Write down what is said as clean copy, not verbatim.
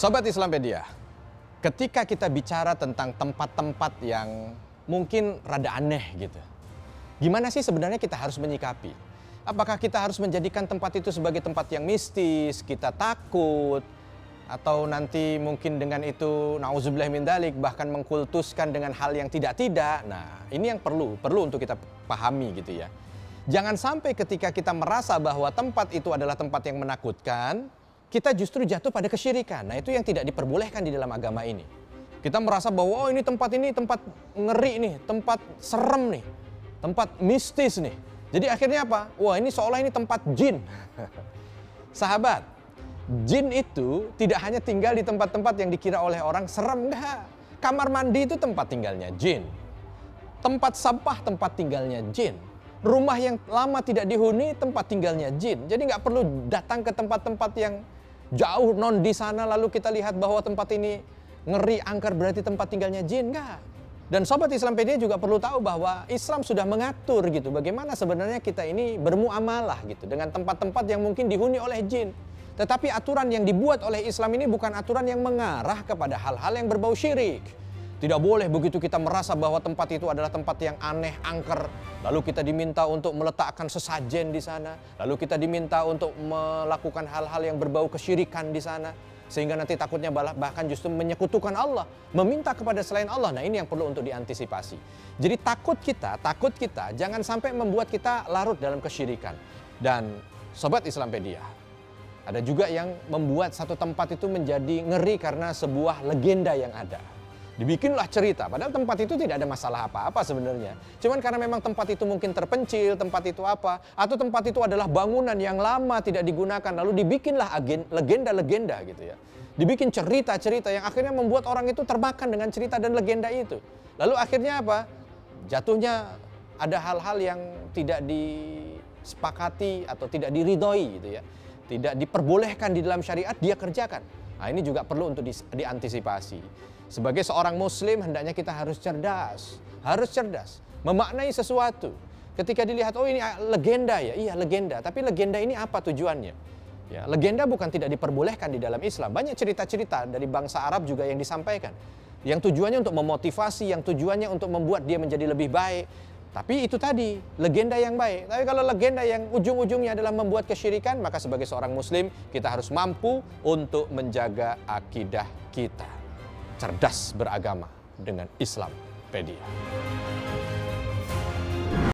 Sobat Islampedia, ketika kita bicara tentang tempat-tempat yang mungkin rada aneh gitu, gimana sih sebenarnya kita harus menyikapi? Apakah kita harus menjadikan tempat itu sebagai tempat yang mistis, kita takut, atau nanti mungkin dengan itu na'udzubillah min dzalik bahkan mengkultuskan dengan hal yang tidak-tidak. Nah, ini yang perlu untuk kita pahami gitu ya. Jangan sampai ketika kita merasa bahwa tempat itu adalah tempat yang menakutkan, kita justru jatuh pada kesyirikan. Nah, itu yang tidak diperbolehkan di dalam agama ini. Kita merasa bahwa ini tempat ngeri nih, tempat serem nih, tempat mistis nih. Jadi akhirnya apa? Wah, ini seolah ini tempat jin. Sahabat, jin itu tidak hanya tinggal di tempat-tempat yang dikira oleh orang serem, enggak. Kamar mandi itu tempat tinggalnya jin. Tempat sampah tempat tinggalnya jin. Rumah yang lama tidak dihuni tempat tinggalnya jin. Jadi nggak perlu datang ke tempat-tempat yang jauh non di sana lalu kita lihat bahwa tempat ini ngeri angker berarti tempat tinggalnya jin, enggak. Dan Sobat Islampedia juga perlu tahu bahwa Islam sudah mengatur gitu bagaimana sebenarnya kita ini bermuamalah gitu dengan tempat-tempat yang mungkin dihuni oleh jin. Tetapi aturan yang dibuat oleh Islam ini bukan aturan yang mengarah kepada hal-hal yang berbau syirik. Tidak boleh begitu kita merasa bahwa tempat itu adalah tempat yang aneh, angker, lalu kita diminta untuk meletakkan sesajen di sana, lalu kita diminta untuk melakukan hal-hal yang berbau kesyirikan di sana, sehingga nanti takutnya bahkan justru menyekutukan Allah, meminta kepada selain Allah. Nah, ini yang perlu untuk diantisipasi. Jadi takut kita jangan sampai membuat kita larut dalam kesyirikan. Dan Sobat Islampedia, ada juga yang membuat satu tempat itu menjadi ngeri karena sebuah legenda yang ada. Dibikinlah cerita, padahal tempat itu tidak ada masalah apa-apa sebenarnya. Cuman karena memang tempat itu mungkin terpencil, tempat itu apa, atau tempat itu adalah bangunan yang lama tidak digunakan, lalu dibikinlah legenda-legenda gitu ya. Dibikin cerita-cerita yang akhirnya membuat orang itu termakan dengan cerita dan legenda itu. Lalu akhirnya apa? Jatuhnya ada hal-hal yang tidak disepakati atau tidak diridhoi gitu ya. Tidak diperbolehkan di dalam syariat, dia kerjakan. Nah, ini juga perlu untuk diantisipasi. Sebagai seorang muslim hendaknya kita harus cerdas, memaknai sesuatu. Ketika dilihat, oh ini legenda ya, iya legenda, tapi legenda ini apa tujuannya? Ya, legenda bukan tidak diperbolehkan di dalam Islam. Banyak cerita-cerita dari bangsa Arab juga yang disampaikan. Yang tujuannya untuk memotivasi, yang tujuannya untuk membuat dia menjadi lebih baik. Tapi itu tadi, legenda yang baik. Tapi kalau legenda yang ujung-ujungnya adalah membuat kesyirikan, maka sebagai seorang muslim kita harus mampu untuk menjaga akidah kita. Cerdas beragama dengan Islampedia.